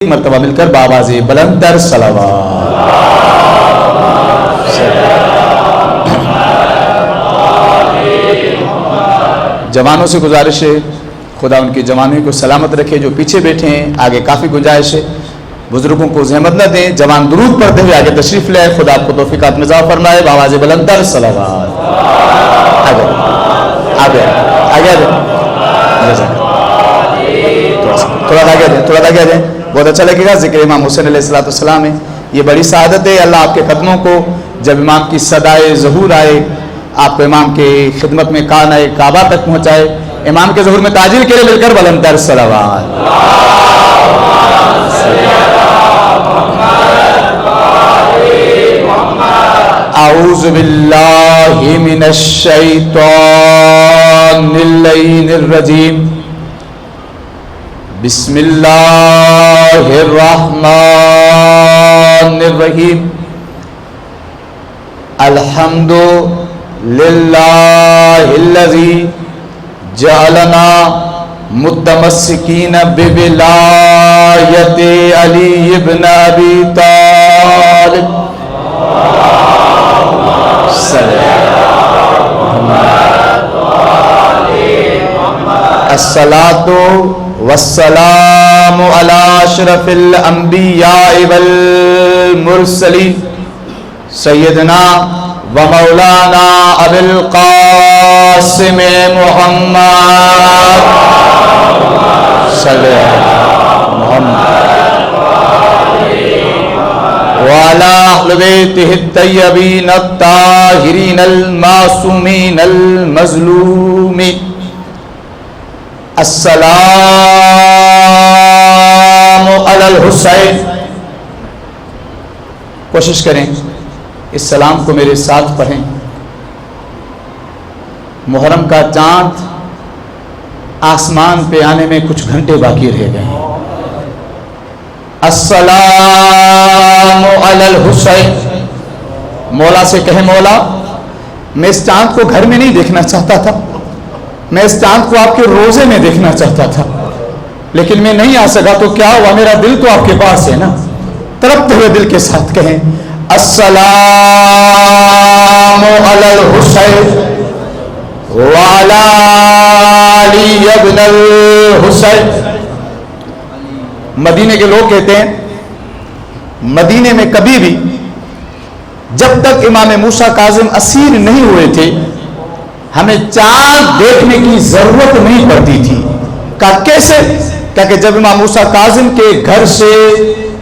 مرتبہ مل کر بآواز بلند تر صلوات۔ جوانوں سے گزارش ہے خدا ان کی جوانوں کو سلامت رکھے، جو پیچھے بیٹھے ہیں آگے کافی گنجائش ہے، بزرگوں کو زحمت نہ دیں، جوان درود پڑھتے ہوئے آگے تشریف لے آئے، خدا آپ کو توفیقات میں اضافہ فرمائے، بآواز بلند تر صلوات۔ آگے تھوڑا آگے دیں، بہت اچھا لگے گا۔ ذکر امام حسین علیہ السلام ہے، یہ بڑی سعادت ہے، اللہ آپ کے قدموں کو جب امام کی صدائے ظہور آئے آپ کو امام کے خدمت میں کان آئے کعبہ تک پہنچائے، امام کے ظہور میں تاجر کے لیے مل کر بلند تر صلوات۔ اعوذ باللہ من الشیطان اللعین الرجیم، بسم اللہ الرحمن الرحیم، الحمد للہ الذی جعلنا متمسکین بولایت علی ابن ابی طالب، الصلاۃ والسلام علی اشرف الانبیاء والمرسلین سیدنا و مولانا ابی القاسم محمد صلی وعلی اہل بیتہ الطیبین الطاہرین المعصومین المظلومین، السلام علی الحسین۔ کوشش کریں اس سلام کو میرے ساتھ پڑھیں۔ محرم کا چاند آسمان پہ آنے میں کچھ گھنٹے باقی رہ گئے ہیں۔ السلام علی الحسین۔ مولا سے کہیں مولا میں اس چاند کو گھر میں نہیں دیکھنا چاہتا تھا، میں اس چاند کو آپ کے روزے میں دیکھنا چاہتا تھا، لیکن میں نہیں آ سکا تو کیا ہوا، میرا دل تو آپ کے پاس ہے نا۔ تڑپتے ہوئے دل کے ساتھ کہیں السلام علی الحسین وعلی علی ابن الحسین۔ مدینے کے لوگ کہتے ہیں مدینے میں کبھی بھی جب تک امام موسیٰ کاظم اسیر نہیں ہوئے تھے ہمیں چاند دیکھنے کی ضرورت نہیں پڑتی تھی۔ کہا کیسے؟ کہ جب امام موسیٰ کاظم کے گھر سے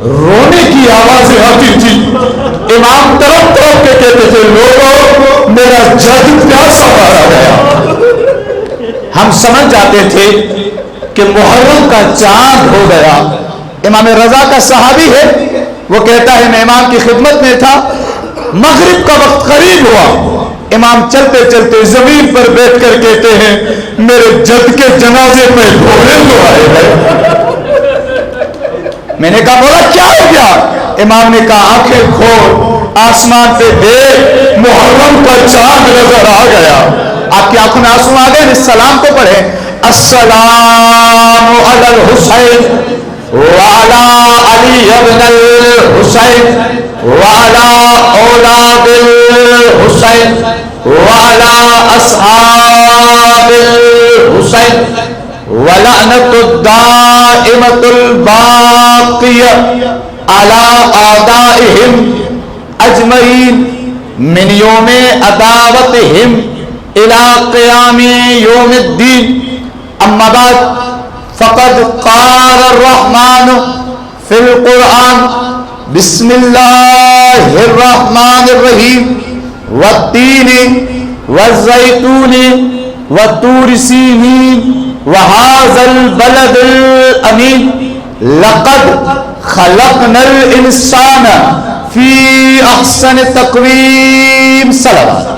رونے کی آوازیں آتی تھی امام طرف طرف کے کہتے تھے لوگوں میرا جد پیاسا مارا گیا۔ ہم سمجھ جاتے تھے کہ محرم کا چاند ہو گیا۔ امام رضا کا صحابی ہے، وہ کہتا ہے میں امام کی خدمت میں تھا، مغرب کا وقت قریب ہوا، امام چلتے چلتے زمین پر بیٹھ کر کہتے ہیں میرے جد کے جنازے میں گھوڑے تو آئے گئے۔ میں نے کہا مولا کیا ہو گیا؟ امام نے کہا آنکھیں کھول، آسمان پہ دیکھ، محرم کا چاند نظر آ گیا۔ آپ کی آنکھوں میں آنسو آ گئے۔ اس سلام کو پڑھیں السلام علی الحسین وعلی علی ابن الحسین وعلی اولاد الحسین وعلی اصحاب الحسین ولعنت الدائمۃ الباقیہ علی اعدائہم اجمعین من یوم عداوتہم الی قیام یوم الدین، اما بعد فقد قال الرحمن فی القرآن بسم اللہ الرحمن الرحیم والتین والزیتون والطور سینین وہذا البلد الامین لقد خلقنا الانسان فی احسن تقویم۔ صلوات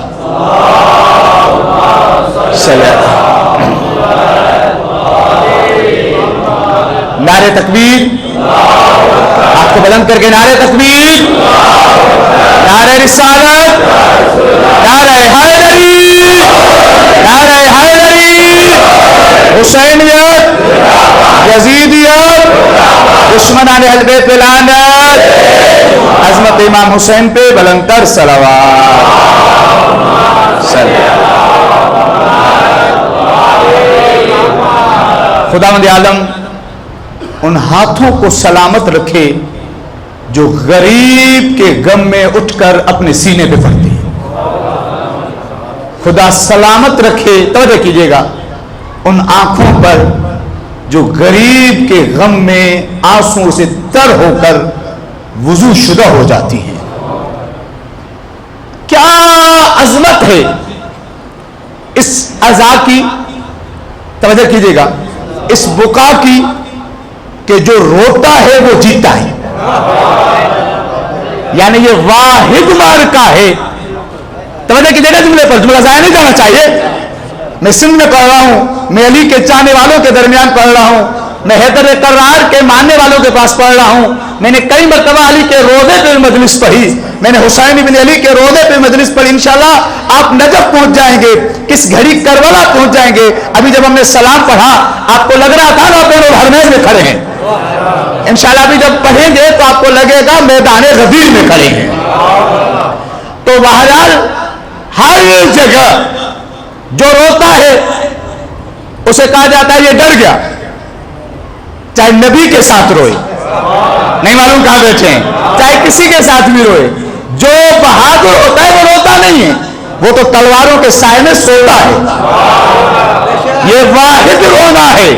نعرہ تکبیر، آپ کو بلند کر کے نعرہ تکبیر، نعرہ رسالت، نعرہ حیدری، نعرہ حیدری، حسینیت، یزیدیت، دشمنان اہل بیت پہ لعنت، عظمت امام حسین پہ بلند تر خداوند عالم ان ہاتھوں کو سلامت رکھے جو غریب کے غم میں اٹھ کر اپنے سینے پہ پڑتے ہیں. خدا سلامت رکھے، توجہ کیجئے گا، ان آنکھوں پر جو غریب کے غم میں آنسوں سے تر ہو کر وضو شدہ ہو جاتی ہیں. کیا عظمت ہے اس عزا کی، توجہ کیجئے گا، اس بکا کی کہ جو روتا ہے وہ جیتا ہے. یعنی یہ واحد مارکہ ہے. توجہ کیجئے گا جملے پر، جملہ ضائع نہیں جانا چاہیے. میں سندھ میں پڑھ رہا ہوں، میں علی کے چاہنے والوں کے درمیان پڑھ رہا ہوں، میں حیدر قرار کے ماننے والوں کے پاس پڑھ رہا ہوں. میں نے کئی مرتبہ علی کے روضے پہ مجلس پڑھی، میں نے حسین بن علی کے روضے پہ مجلس پڑھی. انشاءاللہ آپ نجف پہنچ جائیں گے، کس گھڑی کربلا پہنچ جائیں گے. ابھی جب ہم نے سلام پڑھا آپ کو لگ رہا تھا نا دونوں حرمین میں کھڑے ہیں. انشاءاللہ ابھی جب پڑھیں گے تو آپ کو لگے گا میدان غدیر میں کھڑے ہیں. تو بہرحال ہر جگہ جو روتا ہے اسے کہا جاتا ہے یہ ڈر گیا، چاہے نبی کے ساتھ روئے، نہیں معلوم کہاں بیٹھے ہیں، چاہے کسی کے ساتھ بھی روئے. جو بہادر ہوتا ہے وہ روتا نہیں ہے، وہ تو تلواروں کے سائے میں سوتا ہے. یہ واحد رونا ہے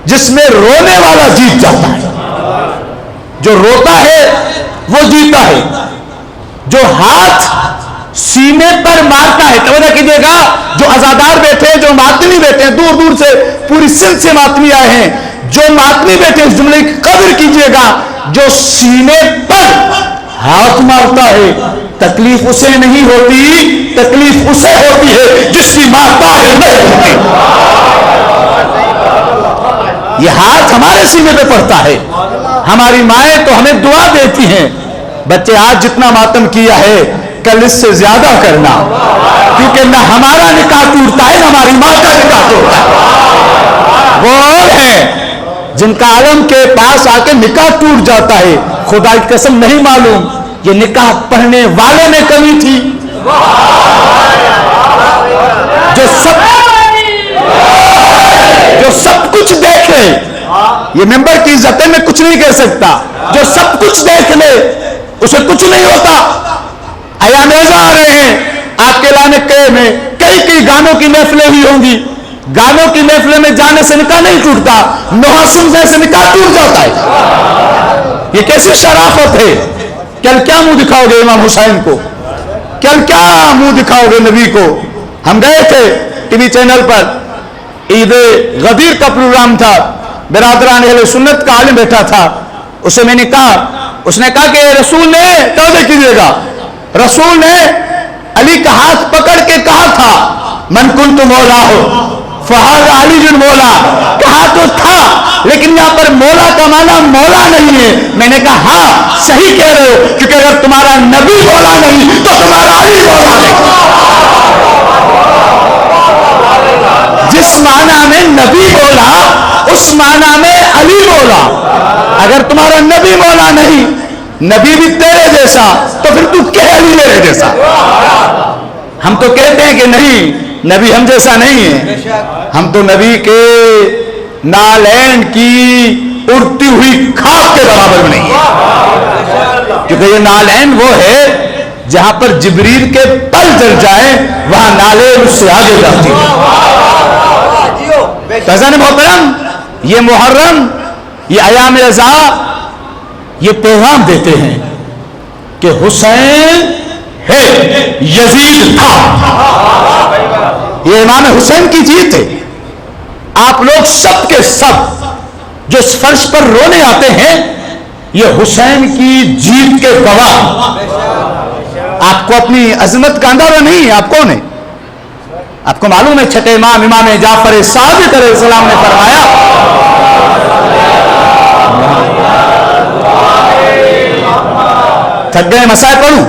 جس میں رونے والا جیت جاتا ہے. جو روتا ہے وہ جیتا ہے. جو ہاتھ سینے پر مارتا ہے، توجہ کیجئے گا، جو عزادار بیٹھے ہیں، جو ماتمی بیٹھے ہیں، دور دور سے پوری سندھ سے ماتمی آئے ہیں، جو ماتمی بیٹھے ہیں، اس جملے کی قدر کیجئے گا. جو سینے پر ہاتھ مارتا ہے تکلیف اسے نہیں ہوتی، تکلیف اسے ہوتی ہے جس کی ماں طاہر نہیں ہوتی. یہ ہاتھ ہمارے سینے پہ پڑتا ہے. ہماری مائیں تو ہمیں دعا دیتی ہیں، بچے آج جتنا ماتم کیا ہے کل اس سے زیادہ کرنا، کیونکہ نہ ہمارا نکاح ٹوٹتا ہے نہ ہماری ماں کا نکاح ٹوٹتا ہے. وہ اور ہیں جن کا عالم کے پاس آ کے نکاح ٹوٹ جاتا ہے. خدا کی قسم نہیں معلوم یہ نکاح پڑھنے والے میں کمی تھی جو سب کچھ دیکھے. یہ ممبر کی عزت ہے، میں کچھ نہیں کہہ سکتا. جو سب کچھ دیکھ لے اسے کچھ نہیں ہوتا. ایام ایزا آ رہے ہیں آپ کے لانے میں کئی گانوں کی محفلیں ہوئی ہوں گی. گانوں کی محفلیں میں جانے سے نکاح نہیں ٹوٹتا، نوحہ سننے سے نکاح ٹوٹ جاتا ہے. یہ کیسی شرافت ہے. کل کیا منہ دکھاؤ گے امام حسین کو، کل کیا منہ دکھاؤ گے نبی کو. ہم گئے تھے ٹی وی چینل پر، عید غدیر کا پروگرام تھا، برادران اہل سنت کا عالم بیٹھا تھا. اسے میں نے کہا، اس نے کہا کہ رسول نے، توجہ کیجئے گا، رسول نے علی کا ہاتھ پکڑ کے کہا تھا من کنت مولا ہو فہذا علی جن مولا. کہا تو تھا لیکن یہاں پر مولا کا معنی مولا نہیں ہے. میں نے کہا ہاں صحیح کہہ رہے ہو، کیونکہ اگر تمہارا نبی مولا نہیں تو تمہارا علی مولا نہیں. جس معنی میں نبی مولا اس معنی میں علی مولا. اگر تمہارا نبی مولا نہیں، نبی بھی تیرے جیسا، تو پھر تو کہہ علی میرے جیسا. ہم تو کہتے ہیں کہ نہیں نبی ہم جیسا نہیں ہے، ہم تو نبی کے نالین کی اڑتی ہوئی خاک کے برابر میں نہیں ہے. کیونکہ یہ نالین وہ ہے جہاں پر جبریل کے پل چل جائیں وہاں نالین اس سے آگے جاتی ہے. فیضان محترم، یہ محرم، یہ ایام رضا یہ پیغام دیتے ہیں کہ حسین ہے، یزید تھا. یہ امام حسین کی جیت ہے. آپ لوگ سب کے سب جو اس فرش پر رونے آتے ہیں یہ حسین کی جیت کے گواہ. آپ کو اپنی عظمت کا اندازہ نہیں ہے. آپ کون ہیں؟ آپ کو معلوم ہے چھٹے امام امام جعفر صادق علیہ السلام نے فرمایا تھک گئے مسائل پڑھوں،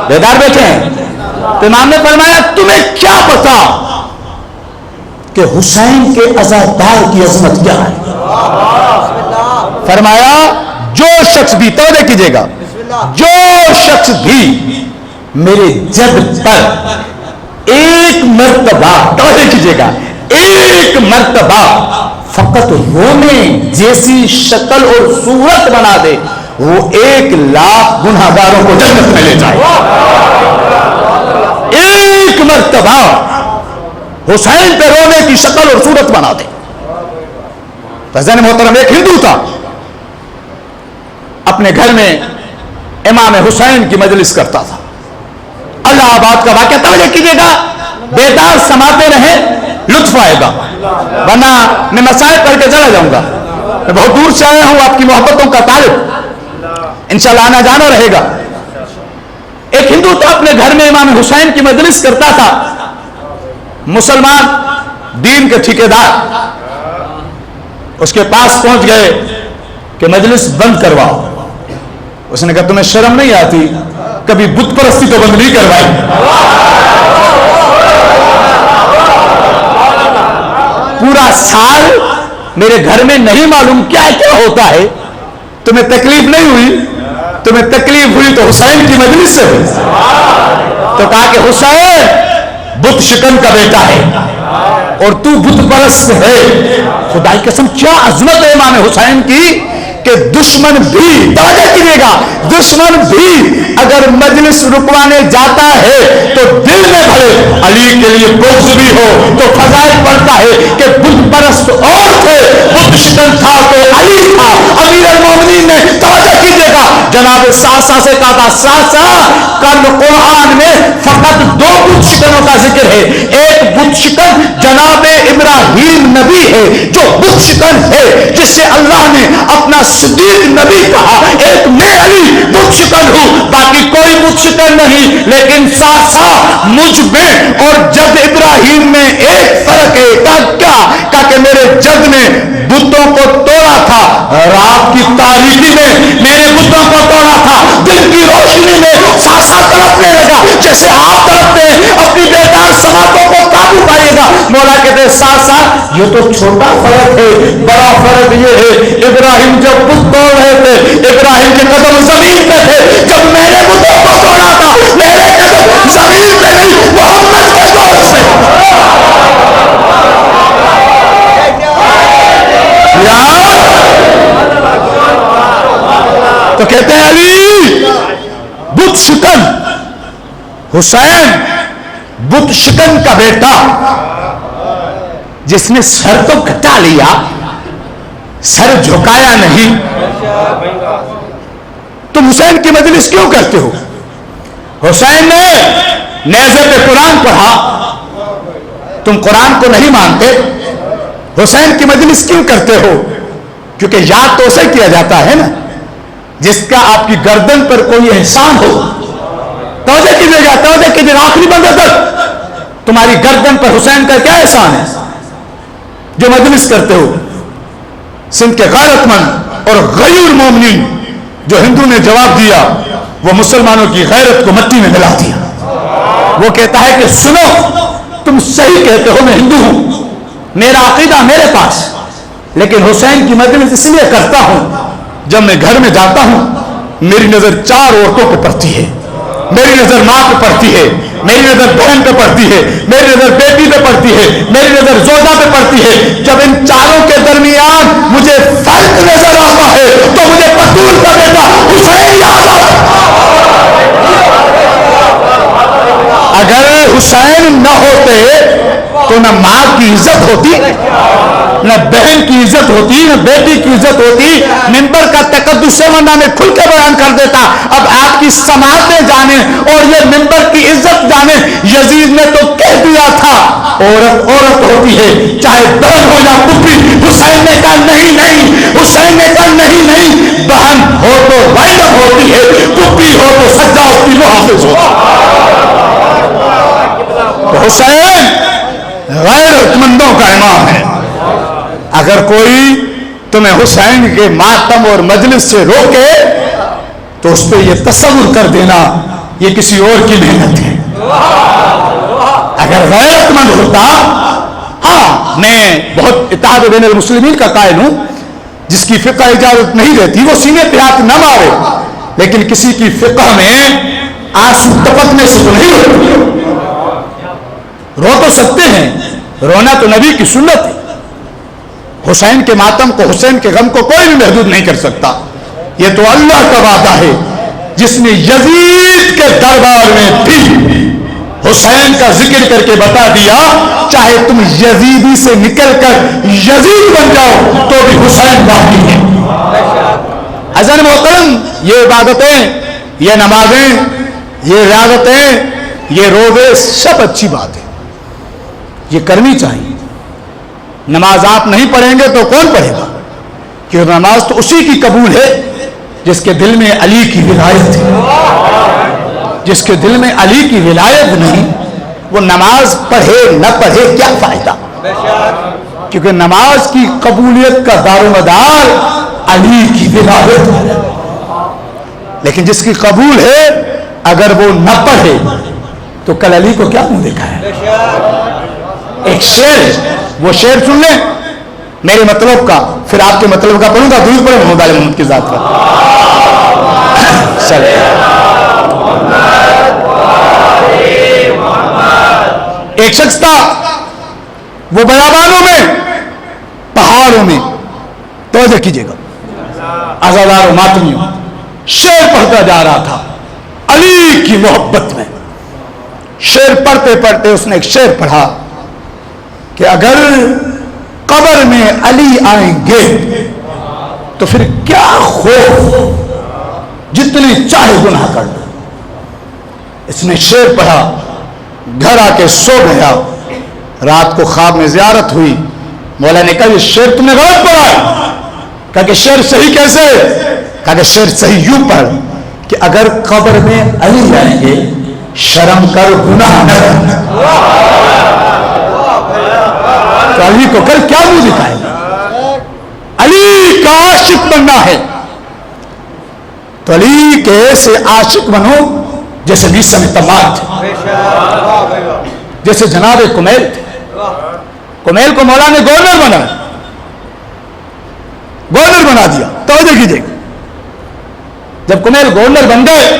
بیدار بیٹھے ہیں. تو امام نے فرمایا تمہیں کیا پتا کہ حسین کے عزادار کی عظمت کیا ہے. فرمایا جو شخص بھی، توجہ کیجیے گا، جو شخص بھی میرے جد پر ایک مرتبہ، توجہ کیجیے گا، ایک مرتبہ فقط رونے جیسی شکل اور صورت بنا دے، وہ 1,00,000 گنہگاروں کو جنت میں لے جائے۔ ایک مرتبہ حسین پہ رونے کی شکل اور صورت بنا دے۔ فضل محترم، ایک ہندو تھا، اپنے گھر میں امام حسین کی مجلس کرتا تھا۔ الہ آباد کا واقعہ، توجہ کیجیے گا، بیدار سماتے رہیں، لطف آئے گا، ورنہ میں مسائل پڑھ کے چلا جاؤں گا۔ میں بہت دور سے آیا ہوں، آپ کی محبتوں کا طالب، انشاءاللہ آنا جانا رہے گا۔ ایک ہندو تھا، اپنے گھر میں امام حسین کی مجلس کرتا تھا۔ مسلمان دین کے ٹھیکیدار اس کے پاس پہنچ گئے کہ مجلس بند کرواؤ۔ اس نے کہا تمہیں شرم نہیں آتی؟ کبھی بت پرستی تو بند نہیں کروائی؟ پورا سال میرے گھر میں نہیں معلوم کیا کیا ہوتا ہے، تمہیں تکلیف نہیں ہوئی؟ تمہیں تکلیف ہوئی تو حسین کی مجلس سے ہوئی۔ تو کہا کہ حسین بت شکن کا بیٹا ہے اور تو بت پرست ہے۔ خدا کی قسم کیا عظمت ہے امام حسین کی کہ دشمن بھی، توجہ کیجیے گا، دشمن بھی اگر مجلس رکوانے جاتا ہے تو دل میں بھلے علی کے لیے بغض بھی ہو تو فضائل پڑھتا ہے کہ بت پرست اور تھے، بت شکن تھا تو علی تھا۔ امیر المومنین نے، توجہ کیجیے گا، جناب ساسا سے کہا تھا ساسا کل قرآن میں فقط 2 بت شکنوں کا ذکر ہے۔ ایک بت شکن جناب ابراہیم نبی ہے جو بت شکن ہے، جس سے اللہ نے اپنا صدیق نبی کہا، ایک میں علی بت شکن ہوں، باقی کوئی بت شکن نہیں۔ لیکن ساسا مجھ میں اور جد ابراہیم میں ایک فرق ہے۔ کیا؟ کہ میرے جد نے بتوں کو توڑا تھا، رات کی تاریکی میں میرے بتوں کو توڑا تھا، دل کی روشنی میں ساسا تڑپنے لگا جیسے آپ تڑپتے ہیں، اپنی بیدار سماعتوں کو قابو پائیے گا۔ مولا کہتے ہیں ساسا یہ تو چھوٹا فرق ہے، بڑا فرق یہ ہے ابراہیم جب بت توڑ رہے تھے ابراہیم کے قدم زمین پہ تھے، جب میں نے بتوں کو توڑا تھا میرے قدم زمین پہ نہیں، محمد کے دور سے۔ تو کہتے ہیں علی بت شکن، حسین بت شکن کا بیٹا جس نے سر تو کٹا لیا، سر جھکایا نہیں۔ تم حسین کی مجلس کیوں کرتے ہو؟ حسین نے نیزے پہ قرآن پڑھا، تم قرآن کو نہیں مانتے، حسین کی مجلس کیوں کرتے ہو؟ کیونکہ یاد تو اسے کیا جاتا ہے نا جس کا آپ کی گردن پر کوئی احسان ہو۔ توجہ کیجیے گا، توجہ کیجیے گا، آخری بندہ تک تمہاری گردن پر حسین کا کیا احسان ہے جو مجلس کرتے ہو؟ سندھ کے غیرت مند اور غیور مومنین جو ہندو نے جواب دیا، وہ مسلمانوں کی غیرت کو مٹی میں ملا دیا۔ وہ کہتا ہے کہ سنو، تم صحیح کہتے ہو، میں ہندو ہوں، میرا عقیدہ میرے پاس، لیکن حسین کی مجلس اس لیے کرتا ہوں جب میں گھر میں جاتا ہوں میری نظر 4 عورتوں پہ پڑتی ہے، میری نظر ماں پہ پڑتی ہے، میری نظر بہن پہ پڑتی ہے، میری نظر بیٹی پہ پڑتی ہے، میری نظر زوجہ پہ پڑتی ہے۔ جب ان چاروں کے درمیان مجھے فرق نظر آتا ہے تو مجھے بطول کا بیٹا حسین یاد آتا ہے۔ اگر حسین نہ ہوتے تو نہ ماں کی عزت ہوتی، نہ بہن کی عزت ہوتی، نہ بیٹی کی عزت ہوتی۔ منبر کا تقدس ہے، ورنہ میں کھل کے بیان کر دیتا۔ اب آپ کی سماعتیں جانیں اور یہ منبر کی عزت جانیں۔ یزید نے تو کہہ دیا تھا عورت عورت ہوتی ہے چاہے بہن ہو یا پھوپھی۔ حسین نے کہا نہیں نہیں، حسین نے کہا نہیں نہیں، بہن ہو تو زینب ہوتی ہے، پھوپھی ہو تو سجاد کی محافظ ہوتی ہے۔ تو حسین غیرت مندوں کا امام ہے۔ اگر کوئی تمہیں حسین کے ماتم اور مجلس سے روکے تو اس پہ یہ تصور کر دینا یہ کسی اور کی محنت ہے۔ اگر غیرت مند ہوتا، ہاں میں بہت اتحاد بین المسلمین کا قائل ہوں، جس کی فقہ اجازت نہیں دیتی وہ سینے پہ ہاتھ نہ مارے، لیکن کسی کی فقہ میں آنسو ٹپکنے سے تو نہیں ہوتی. رو تو سکتے ہیں، رونا تو نبی کی سنت ہے. حسین کے ماتم کو، حسین کے غم کو کوئی بھی محدود نہیں کر سکتا. یہ تو اللہ کا وعدہ ہے جس نے یزید کے دربار میں بھی حسین کا ذکر کر کے بتا دیا چاہے تم یزیدی سے نکل کر یزید بن جاؤ تو بھی حسین باقی ہے. حضرت محترم، یہ عبادتیں، یہ نمازیں، یہ ریاضتیں، یہ روزے سب اچھی بات ہے، یہ کرنی چاہیے. نماز آپ نہیں پڑھیں گے تو کون پڑھے گا؟ کیونکہ نماز تو اسی کی قبول ہے جس کے دل میں علی کی ولایت ہے. جس کے دل میں علی کی ولایت نہیں وہ نماز پڑھے نہ پڑھے کیا فائدہ؟ کیونکہ نماز کی قبولیت کا دار و مدار علی کی ولایت ہے. لیکن جس کی قبول ہے اگر وہ نہ پڑھے تو کل علی کو کیا منہ دیکھا ہے؟ ایک شعر ہے، وہ شعر سن لیں میرے مطلب کا، پھر آپ کے مطلب کا پڑھوں گا. درود پڑھیں محمد علی محمد کی ذات پر. ایک شخص تھا، وہ بیابانوں میں، پہاڑوں میں، توجہ کیجیے گا، عزادار و ماتمیوں، شعر پڑھتا جا رہا تھا علی کی محبت میں. شعر پڑھتے پڑھتے اس نے ایک شعر پڑھا کہ اگر قبر میں علی آئیں گے تو پھر کیا خوف، جتنے چاہے گناہ کر لو. اس نے شعر پڑھا، گھر آ کے سو گیا. رات کو خواب میں زیارت ہوئی. مولا نے کہا یہ شعر تم نے غلط پڑھا ہے. کہا کہ شعر صحیح کیسے؟ کہا کہ شعر صحیح یوں پڑھ کہ اگر قبر میں علی آئیں گے شرم کر گناہ نہ کرنا. تو علی کو کل کیا منہ دکھائے گا؟ علی کا عاشق بننا ہے تو علی کے ایسے عاشق بنو جیسے بیسم تمام تھے، جیسے جناب کمیل تھے. کمیل کو مولا نے گورنر بنا دیا. توجہ کیجیے، جب کمیل گورنر بن گئے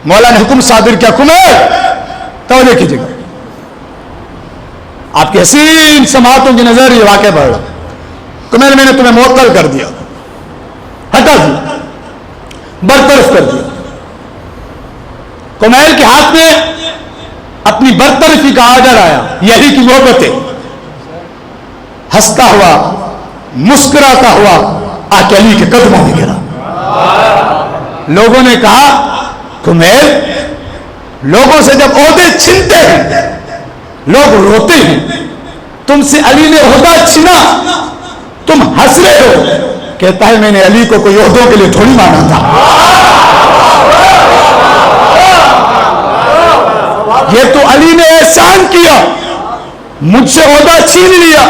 مولا نے حکم صادر کیا، کمیل توجہ کیجیے گا، آپ کی حسین سماعتوں کی نظر یہ واقع پڑ رہا. کمیل میں نے تمہیں معطل کر دیا، ہٹا دیا، برطرف کر دیا. کمیل کے ہاتھ میں اپنی برطرفی کا آرڈر آیا، یہی کی محبت ہے. ہنستا ہوا مسکراتا ہوا آ کے علی کے قدموں میں گرا. لوگوں نے کہا کمیل، لوگوں سے جب عہدے چھنتے ہیں لوگ روتے ہیں، تم سے علی نے عہدہ چھنا تم ہنس رہے ہو. کہتا ہے میں نے علی کو کوئی عہدوں کے لیے تھوڑی مانا تھا. یہ تو علی نے احسان کیا، مجھ سے عہدہ چھین لیا،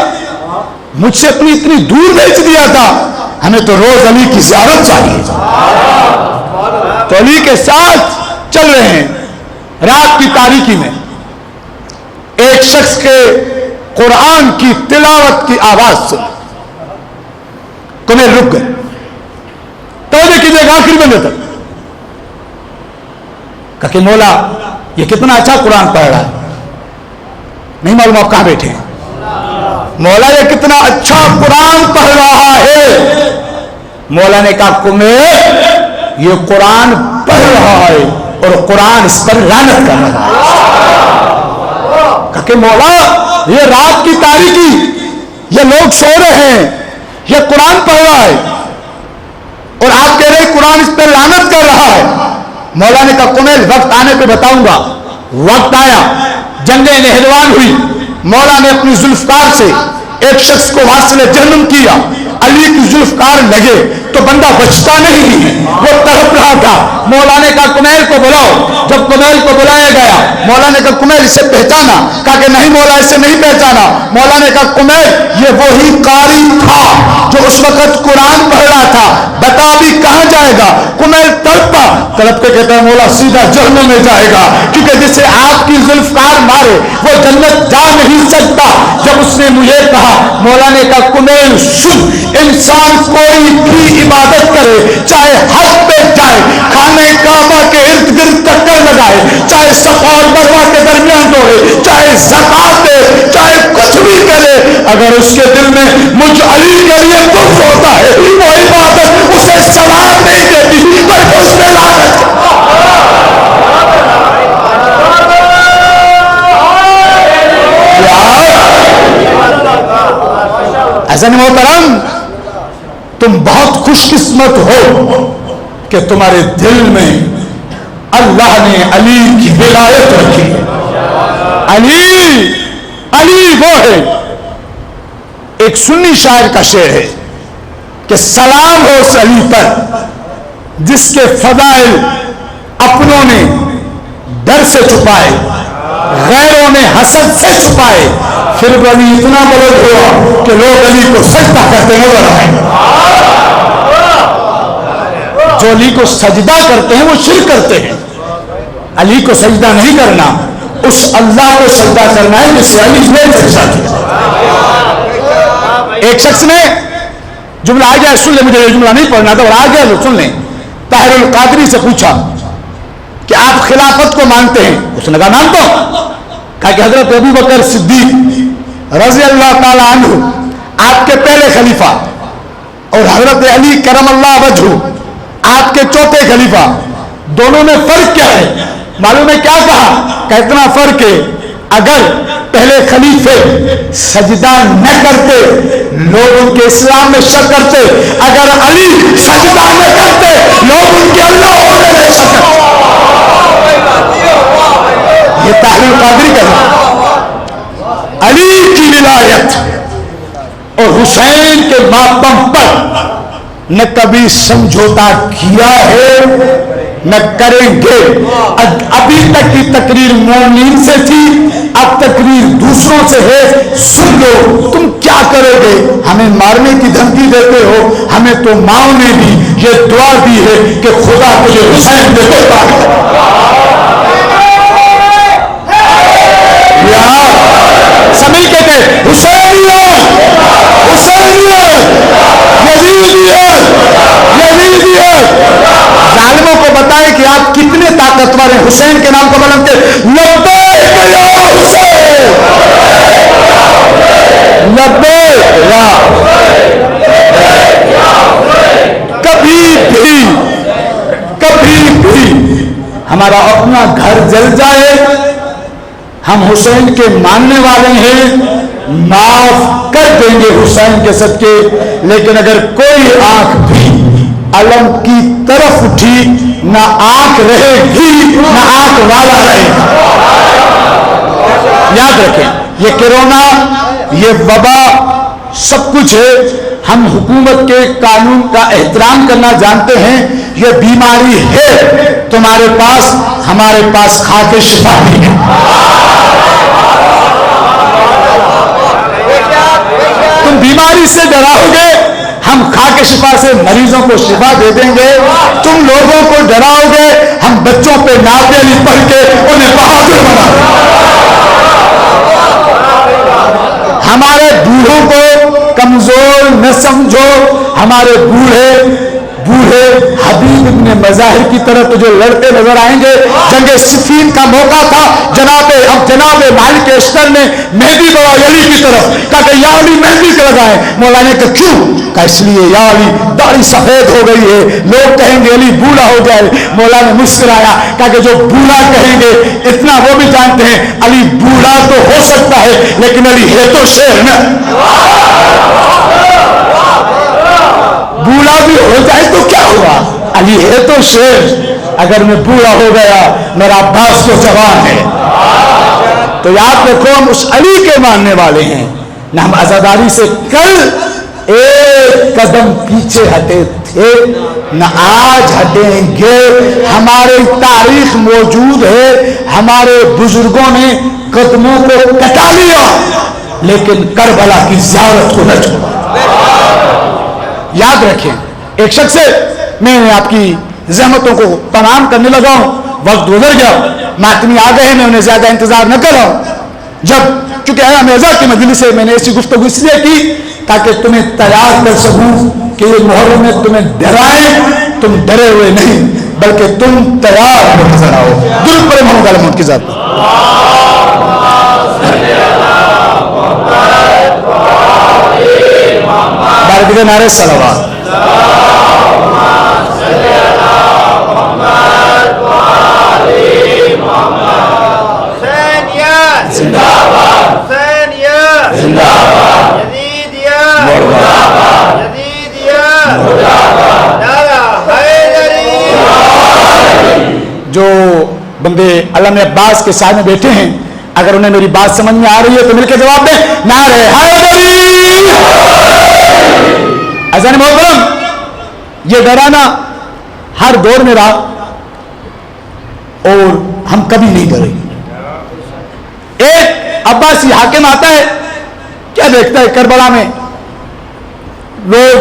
مجھ سے اپنی اتنی دور بھیج دیا تھا. ہمیں تو روز علی کی زیارت چاہیے. تو علی کے ساتھ چل رہے ہیں. رات کی تاریکی میں ایک شخص کے قرآن کی تلاوت کی آواز سن کمیل رک گئے. توجہ کیجیے گا آخری بندے تک. کہا کہ مولا یہ کتنا اچھا قرآن پڑھ رہا ہے. نہیں معلوم آپ کہاں بیٹھے ہیں. مولا یہ کتنا اچھا قرآن پڑھ رہا ہے. مولا نے کہا کمیل یہ قرآن پڑھ رہا ہے اور قرآن اس پر لعنت کر رہا ہے. کہ مولا یہ رات کی تاریکی، یہ لوگ سو رہے ہیں، یہ قرآن پڑھ رہا ہے اور آپ کہہ رہے قرآن اس پر لعنت کر رہا ہے. مولا نے کہا کمیل وقت آنے پہ بتاؤں گا. وقت آیا، جنگ نہروان ہوئی. مولا نے اپنی ذوالفقار سے ایک شخص کو واصل جہنم کیا. علی کی ذوالفقار لگے تو بندہ بچتا نہیں، وہ تڑپ رہا تھا. مولا نے کہا کمیل کو بلاؤ. جب کمیل کو بلایا گیا مولا نے کہا کمیل اسے پہچانا؟ کہا کہ نہیں مولا اسے نہیں پہچانا. مولا نے کہا کمیل یہ وہی قاری تھا جو اس وقت قرآن پڑھ رہا تھا، بتا علی کہاں جائے گا؟ کمیل تڑپا، تڑپ کے کہتا ہے مولا سیدھا جہنم میں جائے گا، کیونکہ جسے آپ کی ذوالفقار مارے وہ جنت جا نہیں سکتا۔ جب اس نے مجھے کہا، مولا نے کہا کمیل سن، انسان کوئی بھی عبادت کرے، چاہے حج پہ جائے، خانہ کعبہ کے ارد گرد چکر لگائے، چاہے صفا اور مروہ کے درمیان دوڑے، چاہے زکات دے، چاہے کچھ بھی کرے، اگر اس کے دل میں مجھ علی کے لیے کفر ہوتا ہے، وہ عبادت اسے ثواب نہیں دیتی بلکہ اس میں لعنت۔ حسن محترم، تم بہت خوش قسمت ہو کہ تمہارے دل میں اللہ نے علی کی ولایت رکھی ہے۔ علی وہ ہے، ایک سنی شاعر کا شعر ہے کہ سلام ہو اس علی پر جس کے فضائل اپنوں نے ڈر سے چھپائے، غیروں نے حسد سے چھپائے، پھر بھی علی اتنا بلند ہوا کہ لوگ علی کو سجدہ کرتے نظر آئے۔ جو علی کو سجدہ کرتے ہیں وہ شرک کرتے ہیں، علی کو سجدہ نہیں کرنا، اس اللہ کو سجدہ کرنا ہے جس سے علی نے سجدہ کیا۔ ایک شخص نے جملہ آ گیا، سن لیں، مجھے یہ جملہ نہیں پڑھنا تھا اور آ گیا، سن لیں، طاہر القادری سے پوچھا کہ آپ خلافت کو مانتے ہیں؟ اس نے کہا مانتا ہوں۔ کہا کہ حضرت ابو بکر صدیق رضی اللہ تعالی عنہ آپ کے پہلے خلیفہ اور حضرت علی کرم اللہ وجہہ آپ کے چوتھے خلیفہ، دونوں میں فرق کیا ہے؟ معلوم ہے کیا کہا؟ کہ اتنا فرق ہے، اگر پہلے خلیفے سجدہ نہ کرتے لوگ ان کے اسلام میں شک کرتے، اگر علی سجدہ نہ کرتے لوگ ان کے اللہ ہونے میں شک کرتے۔ یہ طاہر القادری کا علی کی ولایت اور حسین کے ماتم پر نہ کبھی سمجھوتا کیا ہے نہ کریں گے۔ ابھی تک کی تقریر مومنین سے تھی، اب تقریر دوسروں سے ہے، سن لو۔ تم کیا کرو گے؟ ہمیں مارنے کی دھمکی دیتے ہو، ہمیں تو ماؤں نے بھی یہ دعا دی ہے کہ خدا تجھے حسین دے دے۔ سمیع کہتے حسینیت، حسینیت، یزیدیت، یزیدیت۔ ظالموں کو بتائیں کہ آپ کتنے طاقتور ہیں، حسین کے نام کو بلند کے لبیک یا حسین، لبیک یا کبھی بھی ہمارا اپنا گھر جل جائے، ہم حسین کے ماننے والے ہیں، معاف کر دیں گے حسین کے صدقے، لیکن اگر کوئی آنکھ بھی علم کی طرف اٹھی نہ آنکھ رہے گی نہ آنکھ والا رہے گا۔ یاد رکھیں، یہ کرونا، یہ وبا سب کچھ ہے، ہم حکومت کے قانون کا احترام کرنا جانتے ہیں، یہ بیماری ہے تمہارے پاس، ہمارے پاس خاک شفا بھی ہے۔ تم بیماری سے ڈراؤ گے، ہم خاک شفا سے مریضوں کو شفا دے دیں گے۔ تم لوگوں کو ڈراؤ گے، ہم بچوں پہ نعت علی پڑھ کے انہیں بہادر بنا دیں گے۔ ہمارے بوڑھوں کو کمزور نہ سمجھو، ہمارے بوڑھے حبیب ابن مظاہر کی طرف جو لڑتے نظر آئیں گے، جنگ صفین کا موقع تھا، جناب مالک اشتر نے مہندی بڑھا علی کی طرف، کہا کہ یا علی مہندی کے لگائیں۔ مولا نے کہا کیوں؟ کہا اس لیے یا علی داڑھی سفید ہو گئی ہے، لوگ کہیں گے علی بوڑھا ہو جائے۔ مولا نے مسکرایا، کہا کہ جو بوڑھا کہیں گے اتنا وہ بھی جانتے ہیں علی بوڑھا تو ہو سکتا ہے لیکن علی ہے تو شیر نا، بوڑھا بھی ہو جائے تو کیا ہوا، علی ہے تو شیر۔ اگر میں بوڑھا ہو گیا میرا عباس تو جوان ہے۔ تو یاد رکھو ہم اس علی کے ماننے والے ہیں، نہ ہم عزاداری سے کل ایک قدم پیچھے ہٹے تھے نہ آج ہٹیں گے۔ ہماری تاریخ موجود ہے، ہمارے بزرگوں نے قدموں کو کٹا لیا لیکن کربلا کی زیارت کو نہ چھوڑا۔ یاد رکھیں ایک شخص سے میں نے آپ کی زحمتوں کو تمام کرنے لگا ہوں، وقت گزر گیا، ماتمی آ گئے ہیں، میں انہیں زیادہ انتظار نہ کر رہا ہوں. جب چونکہ آیا میزا کی مجلس سے میں نے ایسی گفتگو اس لیے کی تاکہ تمہیں تیار کر سکوں کہ یہ محرم میں تمہیں ڈرائیں، تم ڈرے ہوئے نہیں بلکہ تم تیار ہو نظر آؤ. درود پڑھیں محمد علی محمد کی ذات پر. بار دیگر نعرہ صلوات. جو بندے علامہ عباس کے ساتھ میں بیٹھے ہیں اگر انہیں میری بات سمجھ میں آ رہی ہے تو مل کے جواب دیں نعرہ حیدری. اذان محترم، یہ ڈرانا ہر دور میں رہا اور ہم کبھی نہیں ڈرے. ایک عباسی حاکم آتا ہے، کیا دیکھتا ہے کربلا میں لوگ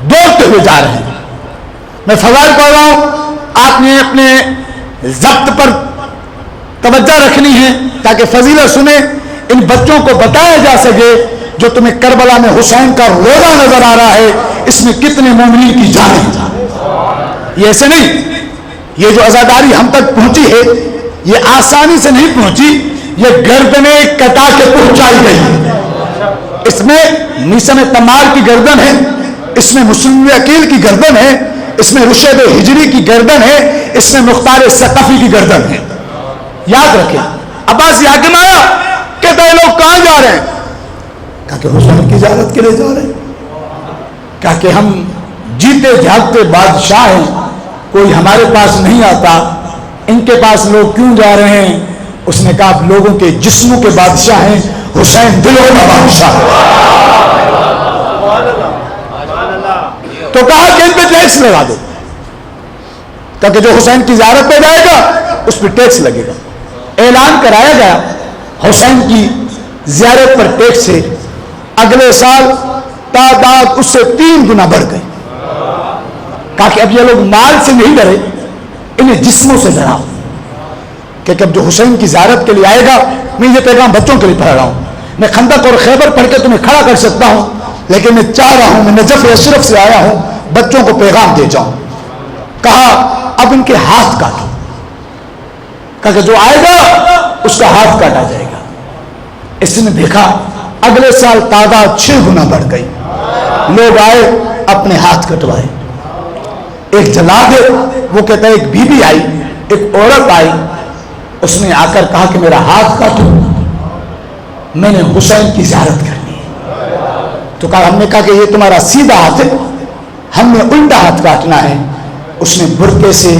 دوڑتے ہوئے جا رہے ہیں. میں فضائل پڑھ رہا ہوں، آپ نے اپنے ضبط پر توجہ رکھنی ہے تاکہ فضیلت سنیں. ان بچوں کو بتایا جا سکے جو تمہیں کربلا میں حسین کا روزہ نظر آ رہا ہے اس میں کتنے مومنین کی جانیں ہیں. یہ ایسے نہیں، یہ جو عزاداری ہم تک پہنچی ہے یہ آسانی سے نہیں پہنچی، یہ گردنیں کٹا کے پہنچائی گئی. اس میں میثم تمار کی گردن ہے، اس میں مسلم عقیل کی گردن ہے، اس میں رشید ہجری کی گردن ہے، اس میں مختار ثقفی کی گردن ہے. یاد رکھیں عباسی حاکم آیا، کہتا ہے لوگ کہاں جا رہے ہیں؟ کہا کہ حسین کی زیارت کے لیے جا رہے ہیں. کہا کہ ہم جیتے جاگتے بادشاہ ہیں، کوئی ہمارے پاس نہیں آتا، ان کے پاس لوگ کیوں جا رہے ہیں؟ اس نے کہا آپ لوگوں کے جسموں کے بادشاہ ہیں، حسین دلوں کا بادشاہ ہے. تو کہا کہ ان پہ ٹیکس لگا دو، تاکہ جو حسین کی زیارت پہ جائے گا اس پہ ٹیکس لگے گا. اعلان کرایا گیا حسین کی زیارت پر ٹیکس ہے. اگلے سال تعداد اس سے 3 گنا بڑھ گئی. کہا کہ اب یہ لوگ مال سے نہیں ڈرے، انہیں جسموں سے ڈراؤ کہ اب جو حسین کی زیارت کے لیے آئے گا. میں یہ پیغام بچوں کے لیے پڑھ رہا ہوں. میں خندق اور خیبر پڑھ کے تمہیں کھڑا کر سکتا ہوں، لیکن میں چاہ رہا ہوں، میں نجف اشرف سے آیا ہوں، بچوں کو پیغام دے جاؤں. کہا اب ان کے ہاتھ کاٹو. کہا کہ جو آئے گا اس کا ہاتھ کاٹا جائے گا. اس نے دیکھا اگلے سال تعداد 6 گنا بڑھ گئی. لوگ آئے اپنے ہاتھ کٹوائے. ایک جلاد ہے وہ کہتا ہے ایک بی بی آئی، ایک عورت آئی، اس نے آ کر کہا کہ میرا ہاتھ کاٹو، میں نے حسین کی زیارت کرنی ہے. تو کہا ہم نے کہا کہ یہ تمہارا سیدھا ہاتھ ہے، ہم نے الٹا ہاتھ کاٹنا ہے. اس نے برقعے سے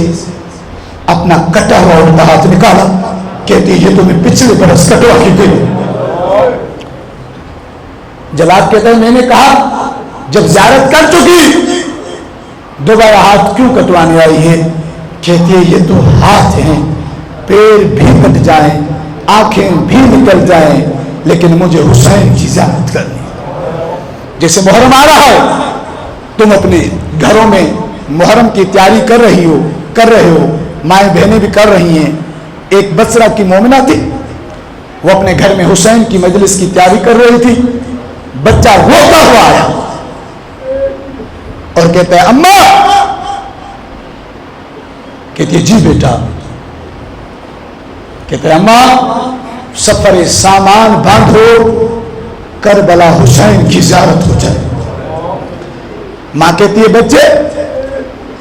اپنا کٹا ہوا الٹا ہاتھ نکالا، کہتی یہ تو میں پچھلے برس کٹوا کے گئی. جلاد کہتا ہے میں نے کہا جب زیارت کر چکی دوبارہ ہاتھ کیوں کٹوانے آئی ہے؟ کہتی ہے یہ تو ہاتھ ہیں، پیر بھی کٹ جائیں، آنکھیں بھی نکل جائیں، لیکن مجھے حسین کی زیارت کرنی. جیسے محرم آ رہا ہے، تم اپنے گھروں میں محرم کی تیاری کر رہے ہو، مائیں بہنیں بھی کر رہی ہیں. ایک بصرہ کی مومنہ تھی، وہ اپنے گھر میں حسین کی مجلس کی تیاری کر رہی تھی. بچہ روتا ہوا آیا اور کہتا ہے اماں. کہتی ہے جی بیٹا. کہتا ہے اماں سفر سامان باندھو، کربلا حسین کی زیارت ہو جائے. ماں کہتی ہے بچے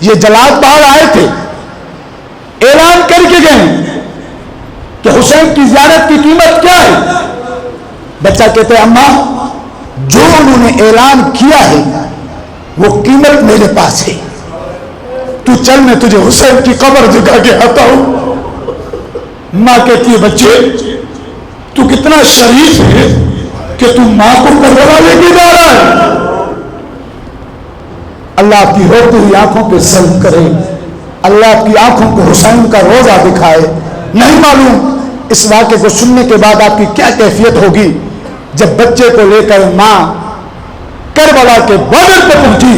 یہ جلاد باہر آئے تھے، اعلان کر کے گئے کہ حسین کی زیارت کی قیمت کیا ہے. بچہ کہتا ہے اماں جو انہوں نے اعلان کیا ہے وہ قیمت میرے پاس ہے، تو چل میں تجھے حسین کی قبر دکھا کے آتا ہوں. ماں کہتی ہے بچے تو کتنا شریف ہے کہ تو ماں کو کربلا لے کے جا رہا ہے. اللہ آپ کی ہوتی ہوئی آنکھوں پہ سلم کرے، اللہ آپ کی آنکھوں کو حسین کا روزہ دکھائے. نہیں معلوم اس واقعے کو سننے کے بعد آپ کی کیا کیفیت ہوگی جب بچے کو لے کر ماں کربلا کے بارڈر پہ پہنچی.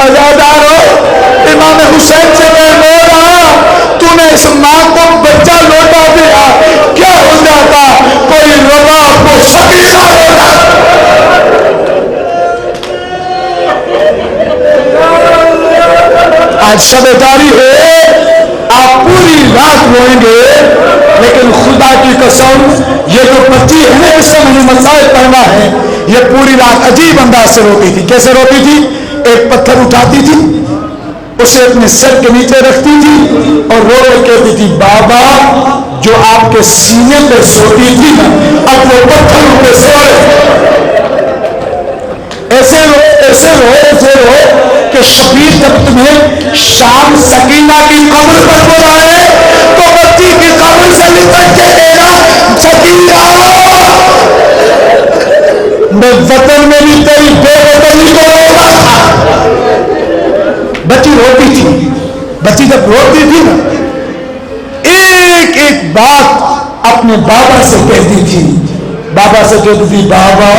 ازادارو امام حسین سے میں مولا تو نے اس ماں کو بچہ لوٹا دیا کیا ہو جاتا کوئی ربا کو سکینہ ہوتا آج شب داری ہے آپ پوری رات روئیں گے لیکن خدا کی قسم یہ جو بچی ہے اس سے مجھے مسائل پڑھنا ہے یہ پوری رات عجیب انداز سے روتی تھی کیسے روتی تھی ایک پتھر اٹھاتی تھی اسے اپنے سر کے نیچے رکھتی تھی اور رو رو کہتی تھی بابا جو آپ کے سینے پہ سوتی تھی نا اب وہ پتھر پہ سوئے ایسے رو کہ شبیر جب تمہیں شام سکینہ کی قبر پر بلائے تو بچی کی قبر سے لپٹ کے کہنا سکینہ میں وطن میں بھی تیری بے وطنی کو روکا بچی روتی تھی بچی جب روتی تھی نا ایک ایک بات اپنے بابا سے کہتی تھی بابا سے کہتی تھی بابا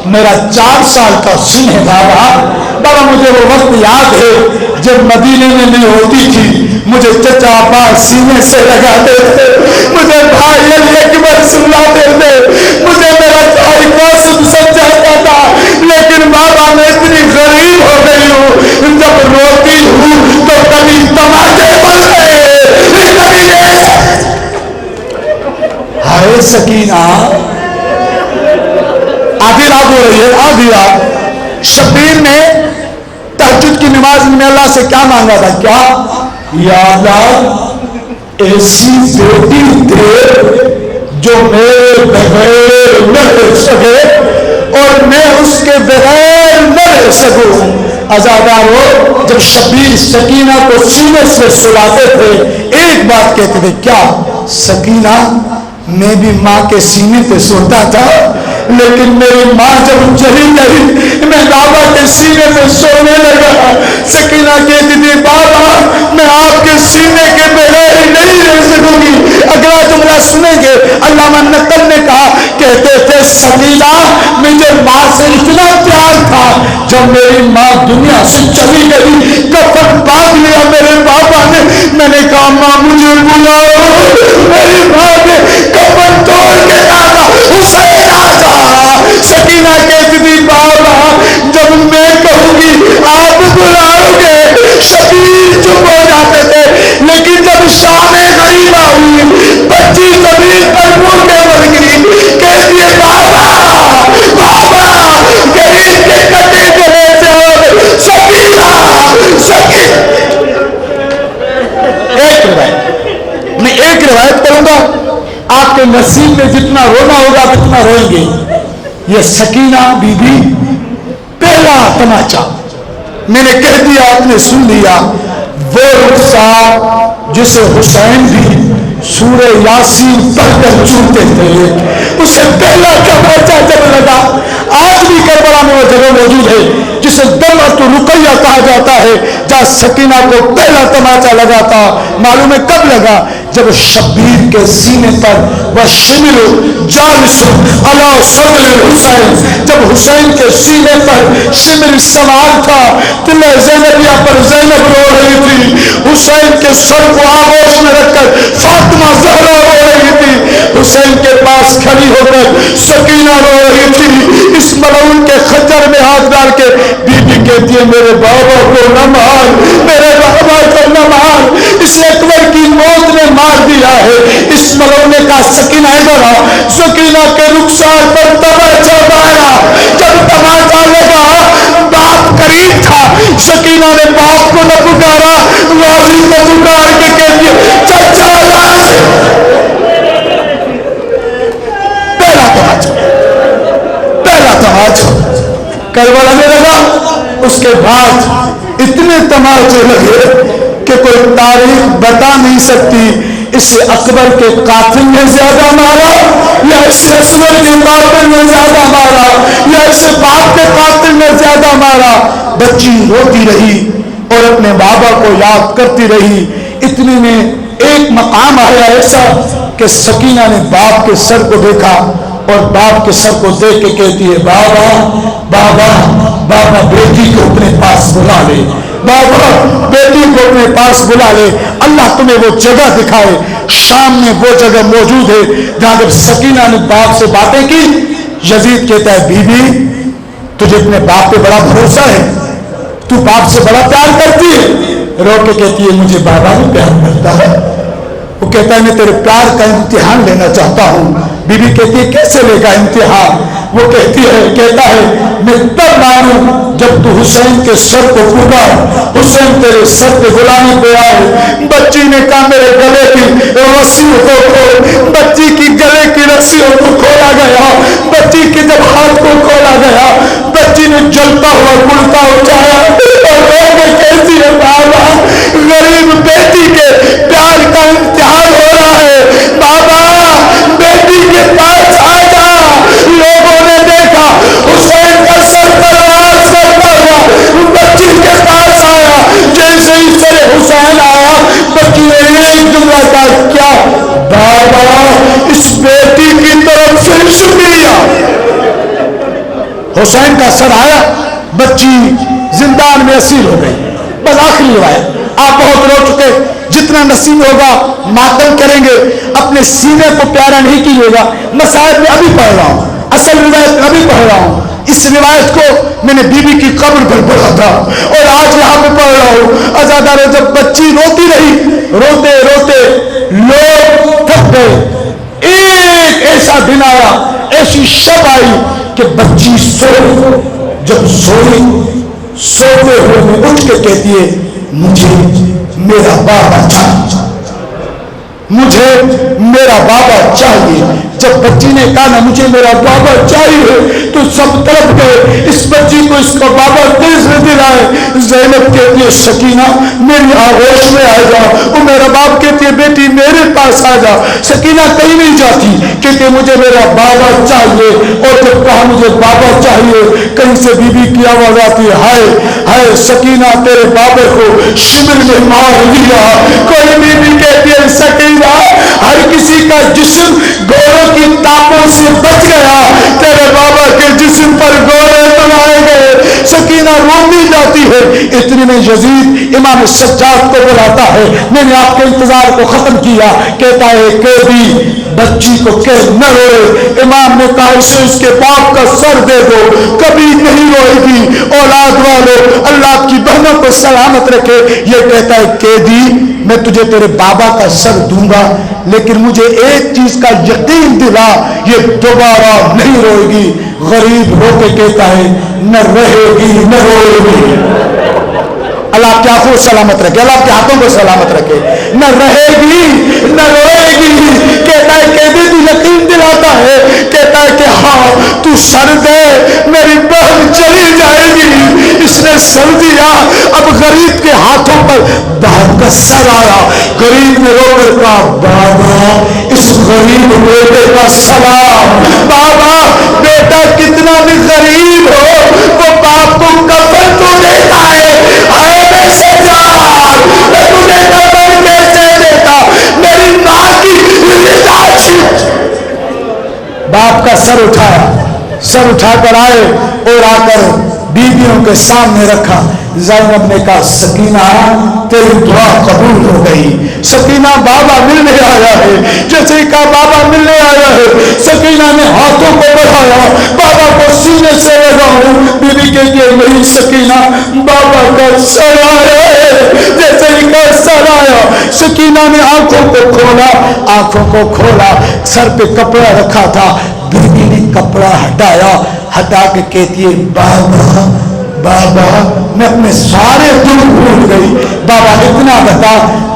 میرا 4 سال کا سن ہے بابا مجھے وہ وقت یاد ہے جب مدینے میں نہیں ہوتی تھی مجھے چچا عباس سینے سے لگاتے تھے مجھے بھائی علی اکبر سناتے تھے مجھے میرا بھائی قاسم سمجھاتا تھا لیکن بابا میں اتنی غریب ہو گئی ہوں جب روتی ہوں تو کبھی تماچے بجتے ہائے سکینہ آدھی رات ہو رہی ہے آدھی رات شبیر نے تہجد کی نماز میں اللہ سے کیا مانگا تھا کیا یا اللہ ایسی بیٹی دے جو میرے بغیر نہ رہ سکے اور میں اس کے بغیر نہ رہ سکوں عزادارو جب شبیر سکینہ کو سینے سے سلاتے تھے ایک بات کہتے تھے کیا سکینہ میں بھی ماں کے سینے پہ سوتا تھا لیکن میری ماں جب چلی گئی میں بابا کے سینے پہ سونے لگا سکینہ کہتی تھی بابا میں آپ کے سینے کے بغیر نہیں رہ سکوں گی اگلا جملہ سنیں گے علامہ نقل نے کہا کہتے تھے سکینہ مجھے ماں سے اتنا پیار تھا جب میری ماں دنیا سے چلی گئی کفن باندھ لیا میرے بابا نے میں نے کہا ماں مجھے بلاؤ میری ماں نے کفن توڑ کے کہا حسین آجا سکینہ کہتی تھی بابا جب میں کہوں گی آپ بلاؤ گے شبیر چپ ہو جاتے تھے لیکن جب شام غریبہ ہوئی بچی زمین پر مڑ کے مر گئی کہتی ہے بابا غریب کے کٹے گلے سے سکینہ ایک روایت کروں گا آپ کے نصیب میں جتنا رونا ہوگا اتنا روئیں گے یہ سکینہ بی بی پہلا تماچا میں نے کہہ دیا آپ نے سن لیا وہ رخسار جسے حسین بھی سورہ یاسین پڑھ کر چومتے تھے اسے پہلا تماچا جب لگا آج بھی کربلا میں وہ جگہ موجود ہے جسے دمعۃ رقیہ کہا جاتا ہے جہاں سکینہ کو پہلا تماچا لگا تھا معلوم ہے کب لگا جب شبیر کے سینے پر وَشِمِلُ جَالِسُ عَلَى صَدْرِ الْحُسَيْن جب حسین کے سینے پر شمر سوار تھا تلے زینبیہ پر زینب رو رہی تھی حسین کے سر کو آغوش میں رکھ کر فاطمہ زہرا رو رہی تھی حسین کے پاس کھڑی ہو کر سکینہ رو رہی تھی اس ملعون کے خنجر میں ہاتھ ڈال کے بی بی کہتی ہے میرے بابا کو نہ مار میرے بابا کو نہ مار اسے اکبر کی موت نے مار دیا ہے اس ملعون کا سکینہ ادھر آ سکینہ کے رخسار پر تماچا مارا جب تماچا لگا باپ قریب تھا سکینہ نے باپ کو نہ پکارا غازی کو پکار کے کہتی ہے چچا پہلا تماچا کربلا میں لگا اس کے بعد اتنے تماچے لگے کہ کوئی تاریخ بتا نہیں سکتی اسے اکبر کے قاتل نے زیادہ مارا یا اسے اسود کے قاتل نے زیادہ مارا یا اسے باپ کے قاتل نے زیادہ مارا بچی روتی رہی اور اپنے بابا کو یاد کرتی رہی اتنے میں ایک مقام آیا ایسا کہ سکینہ نے باپ کے سر کو دیکھا اور باپ کے سر کو دیکھ کے کہتی ہے بابا بابا بابا بیٹی کو اپنے پاس بلا لے، بابا بیٹی کو اپنے پاس بلا لے، اللہ تمہیں وہ جگہ دکھائے۔ شام میں وہ جگہ موجود ہے جہاں جب سکینہ نے باپ سے باتیں کی، یزید کہتا ہے بی بی تجھے اپنے باپ پہ بڑا بھروسہ ہے، تو باپ سے بڑا پیار کرتی ہے؟ رو کے کہتی ہے مجھے بابا بھی پیار کرتا ہے۔ وہ کہتا ہے میں تیرے پیار کا امتحان لینا چاہتا ہوں۔ بی بی کہتی ہے کیسے لے گا امتحان؟ وہ کہتا ہے میں تب مانوں جب تو حسین کے سر کو پکڑا، حسین تیرے سر پہ غلامی پہ آئے۔ بچی نے کہا میرے گلے کی رسیوں کو کھول، بچی کی گلے کی رسیوں کو کھولا گیا، بچی کے جب ہاتھ کو کھولا گیا، بچی نے جلتا ہوا کرتا اٹھایا اور کہتی ہے بابا غریب بیٹی کے پیار کا امتحان ہو رہا ہے، بابا بیٹی کے پاس آ جا۔ لوگوں نے دیکھا حسین کا سر پرواز کرتا ہوا بچی کے پاس آیا، جیسے ہی سر حسین آیا بچی نے ایک جملہ کہا کیا بابا اس بیٹی کی طرف سے شکریہ۔ حسین کا سر آیا، بچی زندان میں اسیر ہو گئی۔ بس آخری روایت، آپ بہت رو چکے، جتنا نصیب ہوگا ماتم کریں گے، اپنے سینے کو پیارا نہیں کیجیے گا۔ مسائل میں ابھی پڑھ رہا ہوں، اصل روایت میں ابھی پڑھ رہا ہوں۔ اس روایت کو میں نے بی بی کی قبر پر پڑھا تھا اور آج یہاں پہ پڑھ رہا ہوں۔ عزادارو جب بچی روتی رہی، روتے روتے لوگ تھک گئے، ایک ایسا دن آیا، ایسی شب آئی کہ بچی سوئی۔ جب سوئی، سوتے ہوئے میں اٹھ کے کہتی ہے مجھے میرا بابا چاہیے، مجھے میرا بابا چاہیے۔ جب بچی نے کہا نا مجھے میرا بابا چاہیے تو سب طرف گئے، اس بچی کو اس کا بابا تیز نہ دلائے۔ زینب کہتی ہے سکینہ میری آغوش میں آ جا، وہ میرا باپ کہتی ہے بیٹی میرے پاس آ جا۔ سکینہ کہیں نہیں جاتی، کہتی مجھے میرا بابا چاہیے۔ اور جب کہا مجھے بابا چاہیے، کہیں سے بی بی کی آواز آتی ہے ہائے ہائے سکینہ تیرے بابے کو شمر میں مار دیا۔ کوئی بی بی کہتی ہے سکینہ ہر کسی کا جسم گھوڑوں کی ٹانپوں سے بچ گیا، تیرے بابا کے جسم پر گھوڑے بنائے گئے۔ سکینہ روندی جاتی ہے۔ اتنے میں یزید امام سجاد کو بلاتا ہے، میں نے آپ کے انتظار کو ختم کیا، کہتا ہے قیدی بچی کو کہ نہ روئے۔ امام نے کہا اسے اس کے باپ کا سر دے دو، کبھی نہیں روئے گی۔ اولاد والو اللہ کی بہنوں کو سلامت رکھے۔ یہ کہتا ہے قیدی میں تجھے تیرے بابا کا سر دوں گا، لیکن مجھے ایک چیز کا یقین دلا یہ دوبارہ نہیں روئے گی۔ غریب رو کے کہتا ہے نہ رہے گی نہ روئے گی۔ اللہ آپ کے آنکھوں کو سلامت رکھے، اللہ آپ کے ہاتھوں کو سلامت رکھے۔ نہ رہے گی نہ روئے گی۔ کہتا ہے قیدی تو یقین دلاتا ہے، کہتا ہے کہ ہاں تو سر دے میری بہن چلی جائے گی۔ اس نے سر دیا، اب غریب کے ہاتھوں پر باپ کا سر آیا۔ غریب نے رو کر کہا بابا اس غریب بیٹے کا سلام۔ بابا بیٹا کتنا بھی غریب ہو وہ باپ کو کفن تو دیتا ہے۔ میری ماں کی رضا تھی۔ باپ کا سر اٹھایا، سر اٹھا کر آئے اور آ کر بیویوں کے سامنے رکھا۔ زینب نے کہا سکینہ تیری دعا قبول ہو گئی۔ سکینہ بابا ملنے آیا ہے، جیسے ہی کہا بابا ملنے آیا ہے، سکینہ نے ہاتھوں کو بڑھایا، بابا کو سینے سے لگا ہوں۔ بی بی کہتی ہے نہیں سکینہ بابا کا سر آیا ہے۔ جیسے ہی کہا سر آیا، سکینہ نے آنکھوں کو کھولا، آنکھوں کو کھولا، سر پہ کپڑا رکھا تھا، بی بی نے کپڑا ہٹایا، ہٹا کے کہتی ہے بابا بابا میں اپنے سارے دل بھول گئی۔ بابا اتنا بتا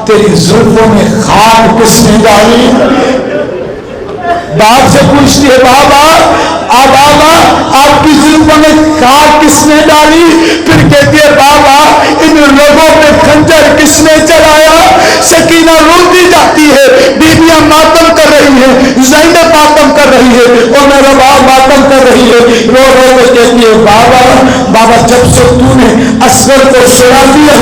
تیری زلفوں میں خاک کس نے ڈالی؟ باپ سے پوچھتی ہے بابا بابا آپ کی زلفوں میں خاک کس نے ڈالی؟ پھر کہتی ہے بابا ان لوگوں پہ خنجر کس نے چلایا؟ سکینہ روتی جاتی ہے، بیویاں ماتم کر رہی ہیں، زینب ماتم کر رہی ہے اور میرا باپ ماتم کر رہی ہے۔ رو رو کے کہتی ہے بابا بابا جب سے تو نے اصغر کو سلا دیا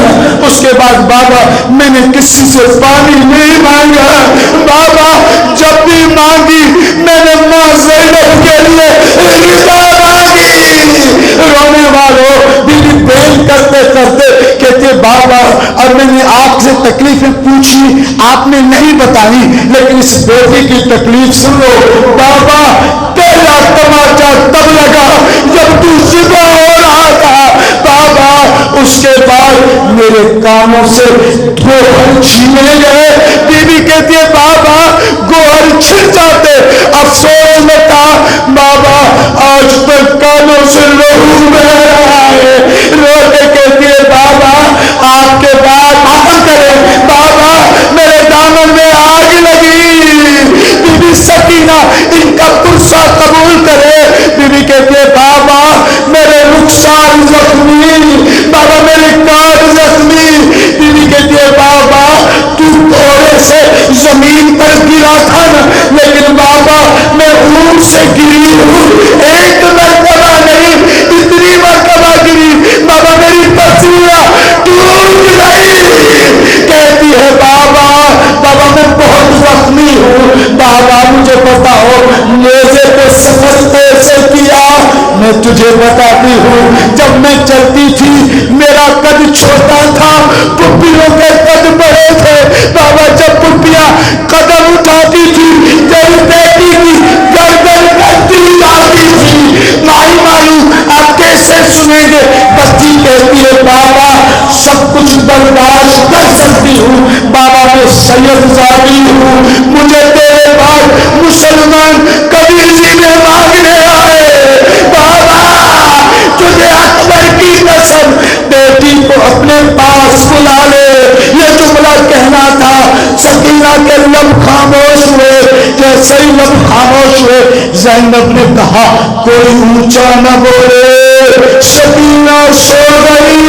اس کے بعد بابا میں نے کسی سے پانی نہیں مانگا۔ بابا جب بھی مانگی میں نے ماں زینب رونے والوں بیوی بیل کرتے کرتے کہتے بابا، اور میں نے آپ سے تکلیفیں پوچھی آپ نے نہیں بتائی، لیکن اس بیٹی کی تکلیف سن لو بابا، پہلا تماچا تب لگا جب تو ذبح ہو رہا تھا بابا، اس کے بعد میرے کانوں سے گوہر چھینے گئے۔ بیوی کہتی ہے بابا گوہر چھن جاتے، افسوس میں کہا بابا آج تک کانوں سے لہو بہ رہا ہے۔ رو کے کہتی ہے بابا آپ کے بعد معاف کرے بابا، میرے دامن میں آگ لگی۔ بی بی سکینہ ان کا قصہ قبول کرے۔ بی بی کہتی ہے بابا میرے رخسار زخمی، بابا میرے کار زخمی۔ بی بی کہتی ہے بابا تو تھوڑے سے زمین پر گرا تھا نا، لیکن بابا میں اونٹ سے گری ہوں، ایک مرتبہ نہیں اتنی مرتبہ گری بابا، میری پسلیاں ٹوٹ گئی۔ کہتی ہے بابا میں بہت زخمی ہوں بابا، مجھے پتا ہو نیزے پہ سفر کیسے کیا، میں تجھے بتاتی ہوں۔ جب میں چلتی تھی میرا قد چھوٹا تھا، پپیوں کے قد بڑے تھے بابا، جب پپیاں قدم اٹھاتی تھی میری بیٹی کی گردن کٹی جاتی تھی۔ نہیں معلوم آپ کیسے سنیں گے۔ بچی کہتی ہے بابا سب کچھ برداشت کر سکتی ہوں بابا، میں سید زادی ہوں، مجھے تیرے بعد مسلمان کبھی سینے مانگنے آئے بابا، تجھے اکبر کی قسم بیٹی کو اپنے پاس بلا لے۔ یہ جملہ کہنا تھا، سکینہ کے لب خاموش ہوئے۔ جیسے ہی لب خاموش ہوئے زینب نے کہا کوئی اونچا نہ بولے، سکینہ سو گئی۔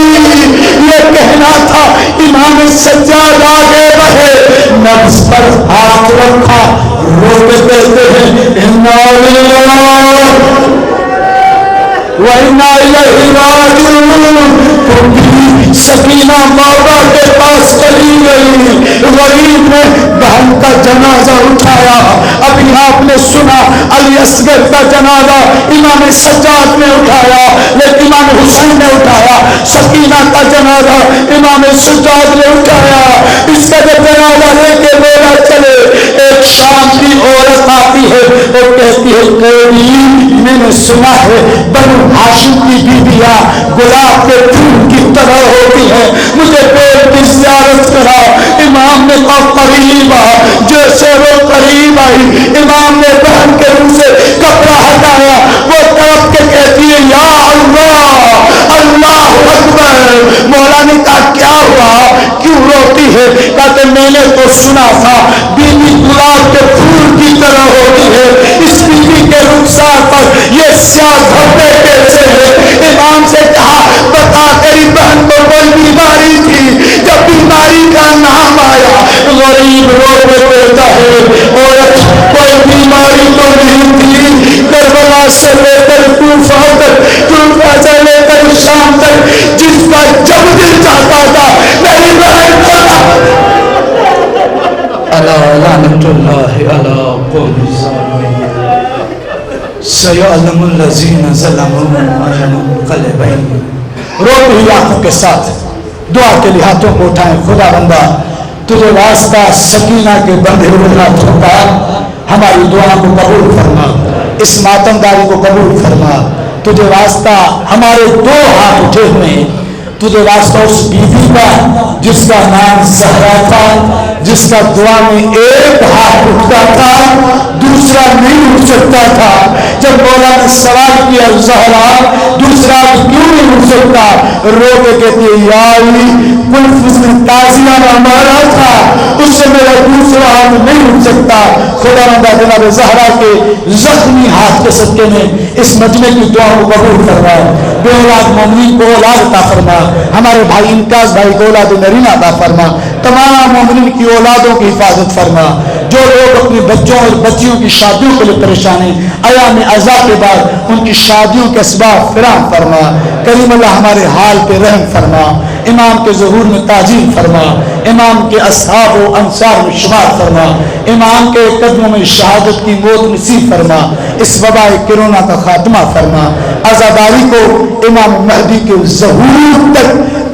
یہ کہنا تھا، امام سجاد آگے بڑھے، نبض پر ہاتھ رکھا، روتے کہتے ہیں اِنَّا لِلَّهِ وَإِنَّا إِلَيْهِ راجعون۔ سکینہ مولا کے پاس چلی گئی، غریب نے بہن کا جنازہ اٹھایا۔ ابھی آپ نے سنا علی اصغر کا جنازہ امام سجاد نے اٹھایا، لیکن امام حسین نے اٹھایا۔ سکینہ کا جنازہ امام سجاد نے اٹھایا۔ اس کا جب جنازہ لے کے میرا چلے، ایک شام کی عورت آتی ہے اور کہتی ہے قریب میں نے سنا ہے بنو ہاشم کی بیویاں گلاب کے پھول کی طرح ہوتی ہیں، مجھے پیٹ کی زیارت کرا۔ امام نے کہا قریب آ۔ جیسے وہ قریب آئی امام نے بہن کے منہ سے کپڑا ہٹایا، وہ طرف کے کہتی ہے یا اللہ اللہ اکبر۔ مولا نے کہا کیا ہوا کیوں روتی ہے؟ کہتے میں نے تو سنا تھا بیوی گلاب کے پھول کی طرح ہوتی ہے، اس بیوی کے رخسار پر یہ سیاہ دھبے کیسے ہیں؟ امام سے کہا بتا تیری بہن کو کوئی بیماری تھی؟ جب بیماری کا نام آیا غریب رو کے کہتا ہے عورت کوئی بیماری تو نہیں تھی، کربلا سے لے کر کوفہ تک، کوفہ سے لے کر شام تک جس کا جب دل چاہتا تھا میری بہن کو الا لعنت اللہ علی قوم الظالمین سیعلم الذین ظلموا ما ينقلبون۔ روتی ہوئی آنکھوں کے ساتھ دعا کے لیے ہاتھوں کو اٹھائیں۔ خدا بندہ تجھے واسطہ سکینہ کے بندھے ہوئے ہاتھوں کا ہماری دعا کو قبول فرما، اس ماتمداری کو قبول فرما۔ تجھے واسطہ ہمارے دو ہاتھ اٹھے ہوئے ہیں، تجھے واسطہ اس بیوی کا جس کا نام زہرا تھا، جس کا دعا میں ایک ہاتھ اٹھتا تھا دوسرا نہیں اٹھ سکتا تھا۔ جب مولا نے سوال کیا زہرا دوسرا کیوں نہیں اٹھ سکتا؟ رو کے کہتی ہے یا علی کل تازیہ ہمارا تھا، اس سے میرا دوسرا ہاتھ نہیں اٹھ سکتا۔ خدا بندہ جناب زہرا کے زخمی ہاتھ کے صدقے میں اس مجمع کی دعا کو قبول فرما، بے اولاد مومنین کو اولاد عطا فرما، ہمارے بھائی امتیاز بھائی کو اولاد نرینہ عطا فرما، تمام مومنین کی اولادوں کی حفاظت فرما۔ جو لوگ اپنے بچوں اور بچیوں کی شادیوں کے لیے پریشان ہیں ایام عزا کے بعد ان کی شادیوں کے اسباب فراہم فرما۔ کریم اللہ ہمارے حال پہ رحم فرما۔ امام کے ظہور میں تعجیل فرما، امام کے اصحاب و انصار میں شمار فرما، امام کے قدموں میں شہادت کی موت نصیب فرما، اس وبا کرونا کا خاتمہ فرما، عزاداری کو امام مہدی کے ظہور تک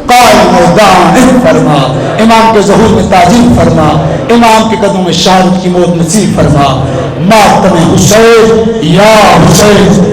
قائم و دائم فرما، امام کے ظہور میں تعجیل فرما، امام کے قدموں میں شہادت کی موت نصیب فرما۔ ماتم حسین یا حسین